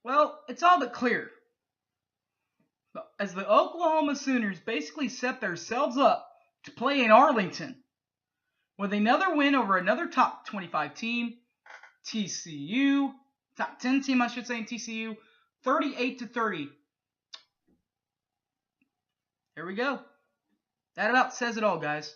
Well, it's all but clear. As the Oklahoma Sooners basically set themselves up to play in Arlington with another win over another top 25 team, TCU, top 10 team I should say in TCU, 38-30. Here we go. That about says it all, guys.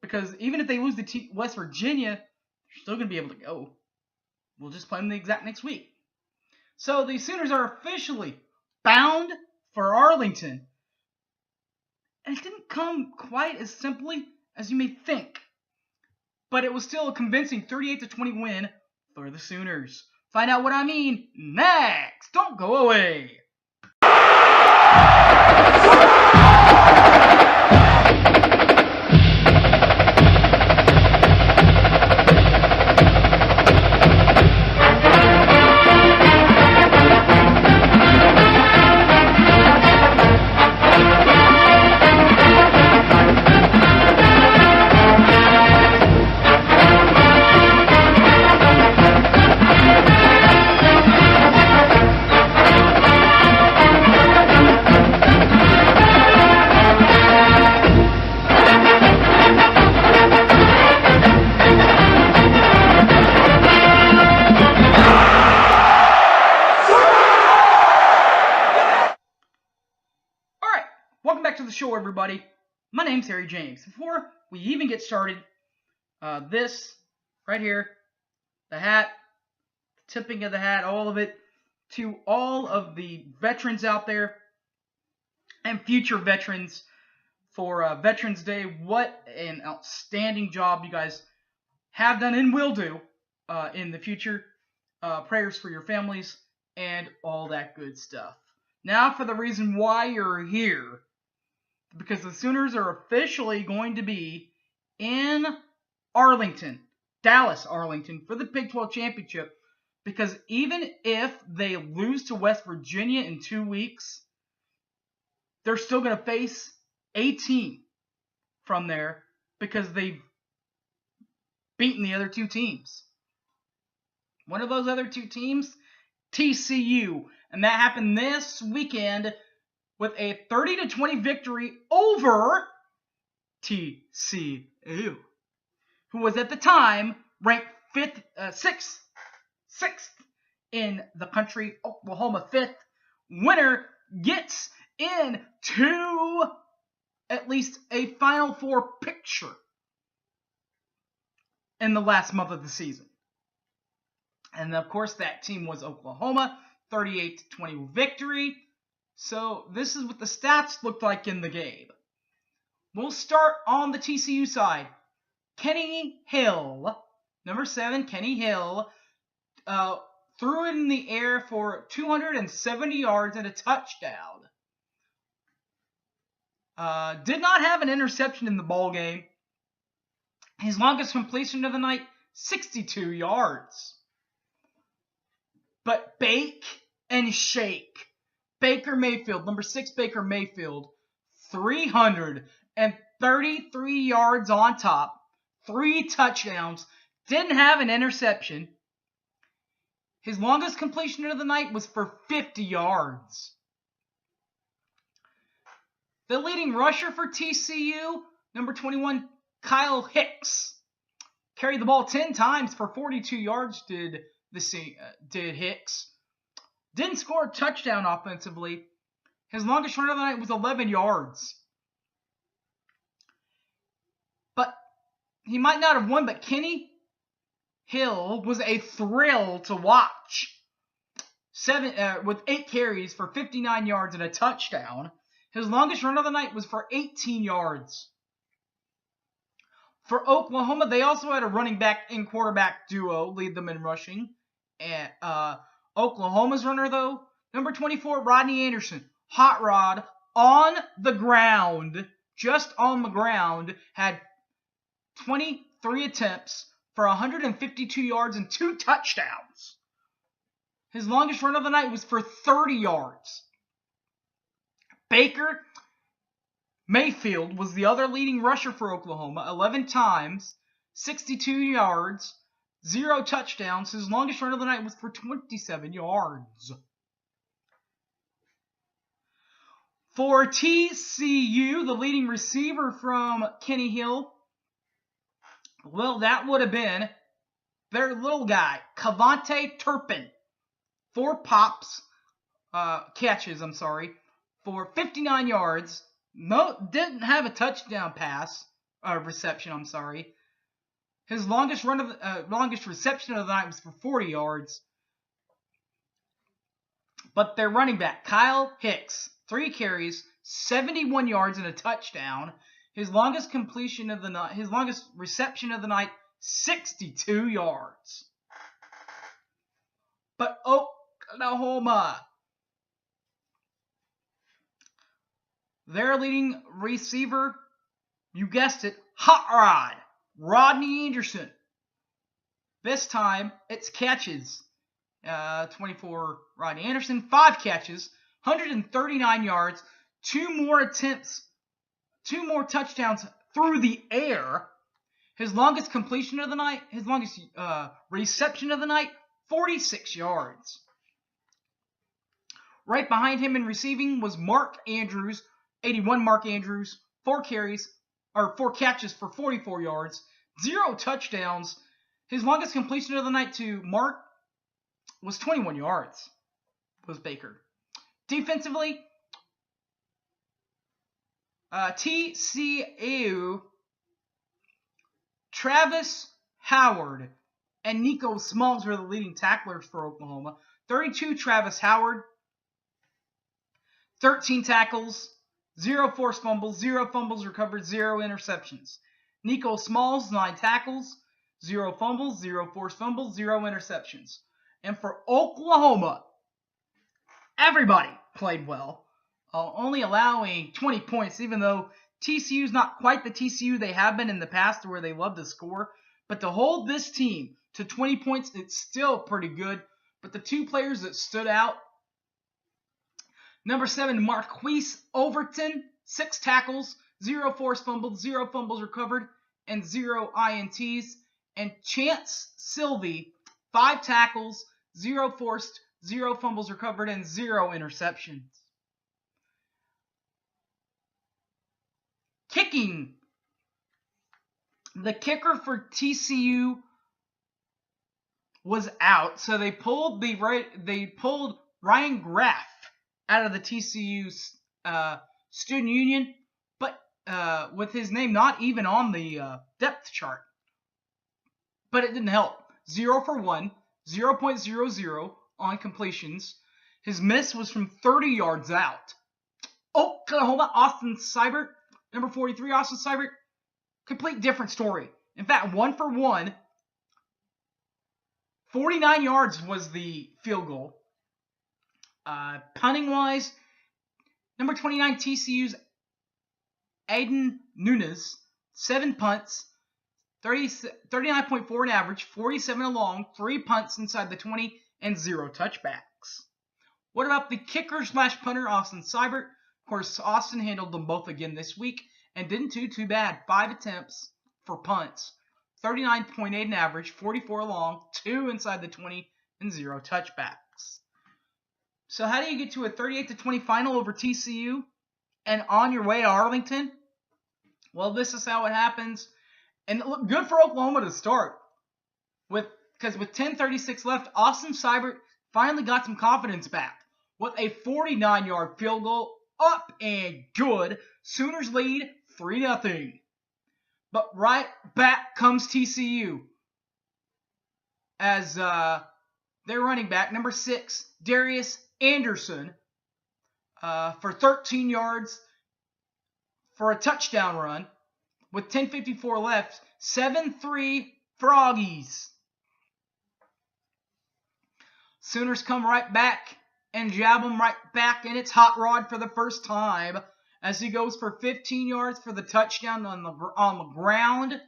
Because even if they lose to West Virginia, they're still going to be able to go. We'll just play them the exact next week. So the Sooners are officially bound for Arlington. And it didn't come quite as simply as you may think. But it was still a convincing 38-20 win for the Sooners. Find out what I mean next. Don't go away. Welcome back to the show, everybody. My name's Harry James. Before we even get started, this right here, the hat, the tipping of the hat, all of it, to all of the veterans out there and future veterans for Veterans Day. What an outstanding job you guys have done and will do in the future. Prayers for your families and all that good stuff. Now for the reason why you're here. Because the Sooners are officially going to be in Arlington, Dallas, Arlington, for the Big 12 Championship. Because even if they lose to West Virginia in 2 weeks, they're still going to face a team from there because they've beaten the other two teams. One of those other two teams, TCU. And that happened this weekend with a 30-20 victory over TCU, who was at the time ranked sixth in the country. Oklahoma 5th. Winner gets into at least a Final Four picture in the last month of the season. And of course, that team was Oklahoma, 38-20 victory. So this is what the stats looked like in the game. We'll start on the TCU side. Kenny Hill, number 7, Kenny Hill, threw it in the air for 270 yards and a touchdown. Did not have an interception in the ball game. His longest completion of the night, 62 yards. But bake and shake. Baker Mayfield, number 6 Baker Mayfield, 333 yards on top, 3 touchdowns, didn't have an interception. His longest completion of the night was for 50 yards. The leading rusher for TCU, number 21 Kyle Hicks, carried the ball 10 times for 42 yards did Hicks. Didn't score a touchdown offensively. His longest run of the night was 11 yards. But he might not have won, but Kenny Hill was a thrill to watch. With 8 carries for 59 yards and a touchdown. His longest run of the night was for 18 yards. For Oklahoma, they also had a running back and quarterback duo lead them in rushing. And Oklahoma's runner, though, number 24, Rodney Anderson, Hot Rod, on the ground, just on the ground, had 23 attempts for 152 yards and 2 touchdowns. His longest run of the night was for 30 yards. Baker Mayfield was the other leading rusher for Oklahoma, 11 times, 62 yards, 0 touchdowns. His longest run of the night was for 27 yards. For TCU, the leading receiver from Kenny Hill, well, that would have been their little guy, Cavante Turpin. 4 catches, for 59 yards. No, didn't have a touchdown reception. His longest reception of the night was for 40 yards. But their running back, Kyle Hicks, 3 carries, 71 yards and a touchdown. His longest reception of the night, 62 yards. But Oklahoma, their leading receiver, you guessed it, Hot Rod, Rodney Anderson. This time, it's catches. 24, Rodney Anderson, 5 catches, 139 yards, 2 more touchdowns through the air. His longest reception of the night, 46 yards. Right behind him in receiving was Mark Andrews, 81 Mark Andrews, 4 catches for 44 yards, 0 touchdowns. His longest completion of the night to Mark was 21 yards, was Baker. Defensively, TCU, Travis Howard and Nico Smalls were the leading tacklers for Oklahoma. 32 Travis Howard, 13 tackles, 0 forced fumbles, 0 fumbles recovered, 0 interceptions. Nico Smalls, 9 tackles, 0 fumbles, 0 forced fumbles, 0 interceptions. And for Oklahoma, everybody played well, only allowing 20 points, even though TCU's not quite the TCU they have been in the past where they love to score. But to hold this team to 20 points, it's still pretty good. But the 2 players that stood out, number 7, Marquise Overton, 6 tackles, 0 forced fumbles, 0 fumbles recovered, and 0 INTs. And Chance Sylvie, 5 tackles, 0 forced, 0 fumbles recovered, and 0 interceptions. Kicking. The kicker for TCU was out, so they pulled Ryan Graff out of the TCU student union, but with his name not even on the depth chart. But it didn't help. 0 for 1, 0.00 on completions. His miss was from 30 yards out. Oklahoma, Austin Seibert, number 43, Austin Seibert, complete different story. In fact, 1 for 1, 49 yards was the field goal. Punting-wise, number 29, TCU's Aiden Nunes, 7 punts, 39.4 in average, 47 along, 3 punts inside the 20, and 0 touchbacks. What about the kicker/punter, Austin Seibert? Of course, Austin handled them both again this week and didn't do too bad. 5 attempts for punts, 39.8 in average, 44 along, 2 inside the 20, and 0 touchbacks. So how do you get to a 38-20 final over TCU and on your way to Arlington? Well, this is how it happens. And it looked good for Oklahoma to start. Because with 10:36 left, Austin Seibert finally got some confidence back with a 49-yard field goal, up and good. Sooners lead 3-0. But right back comes TCU as their running back, number 6, Darius Anderson, for 13 yards for a touchdown run. With 10:54 left, 7-3 Froggies. Sooners come right back and jab him right back, and it's Hot Rod for the first time as he goes for 15 yards for the touchdown on the ground.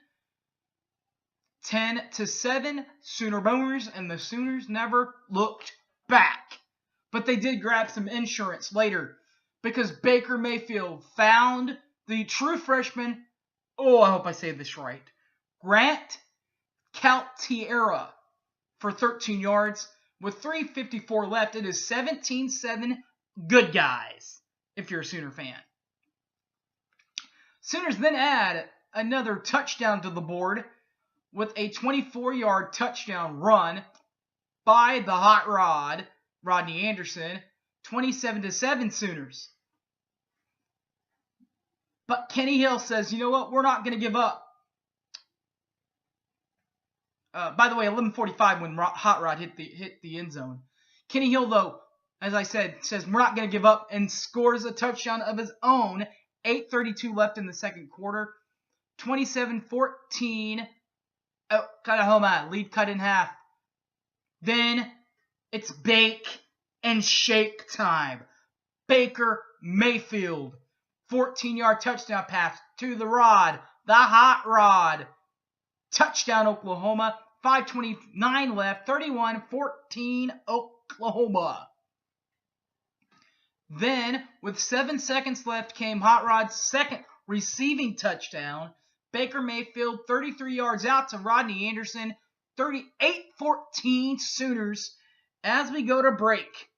10-7, Sooner Boomers, and the Sooners never looked back. But they did grab some insurance later because Baker Mayfield found the true freshman, I hope I say this right, Grant Caltiera for 13 yards. With 3:54 left, it is 17-7 good guys, if you're a Sooner fan. Sooners then add another touchdown to the board with a 24-yard touchdown run by the hot rod, Rodney Anderson. 27-7 Sooners. But Kenny Hill says, you know what, we're not going to give up. By the way, 11:45 when Hot Rod hit the end zone. Kenny Hill, though, as I said, says we're not going to give up and scores a touchdown of his own. 8:32 left in the second quarter. 27-14. Oklahoma lead cut in half. Then it's bake and shake time. Baker Mayfield. 14-yard touchdown pass to the rod. The hot rod. Touchdown Oklahoma. 5:29 left. 31-14 Oklahoma. Then, with 7 seconds left, came Hot Rod's second receiving touchdown. Baker Mayfield, 33 yards out to Rodney Anderson. 38-14 Sooners as we go to break.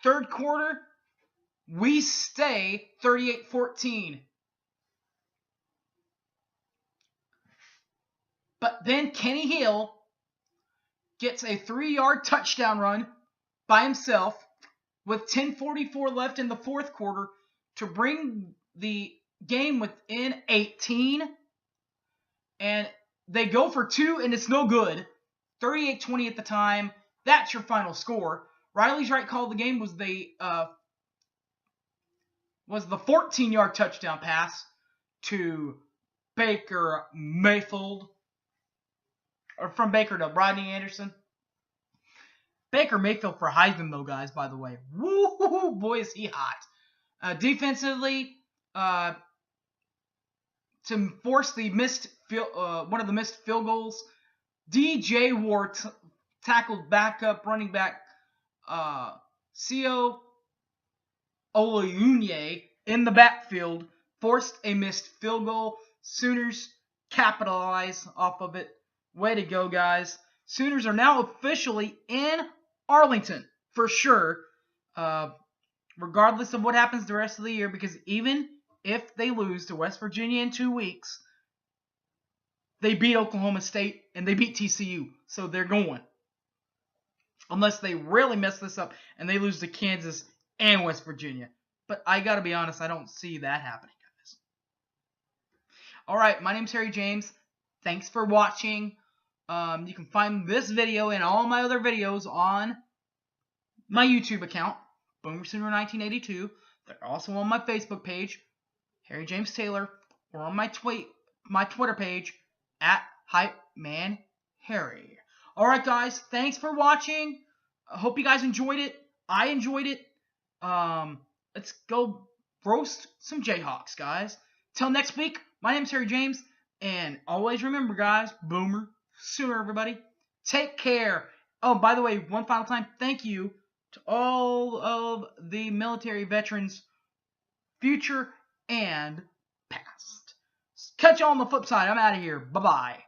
Third quarter, we stay 38-14. But then Kenny Hill gets a 3-yard touchdown run by himself with 10:44 left in the fourth quarter to bring the game within 18. And they go for 2, and it's no good. 38-20 at the time. That's your final score. Riley's right call of the game was the 14-yard touchdown pass to Baker Mayfield. Or from Baker to Rodney Anderson. Baker Mayfield for Heisman, though, guys, by the way. Woo, boy, is he hot. Defensively, to force the one of the missed field goals, DJ Ward tackled backup running back Co Oluyunye in the backfield, forced a missed field goal. Sooners capitalize off of it. Way to go, guys. Sooners are now officially in Arlington, for sure, regardless of what happens the rest of the year, because even if they lose to West Virginia in 2 weeks, they beat Oklahoma State and they beat TCU, so they're going. Unless they really mess this up and they lose to Kansas and West Virginia. But I gotta be honest, I don't see that happening, guys. Alright, my name's Harry James. Thanks for watching. You can find this video and all my other videos on my YouTube account, Boomer Sooner 1982. They're also on my Facebook page, Harry James Taylor, or on my Twitter page, @HypeManHarry. Alright, guys, thanks for watching. I hope you guys enjoyed it. I enjoyed it. Let's go roast some Jayhawks, guys. Till next week, my name's Harry James, and always remember, guys, Boomer Sooner, everybody. Take care. Oh, by the way, one final time, thank you to all of the military veterans, future and past. Catch you on the flip side. I'm out of here. Bye-bye.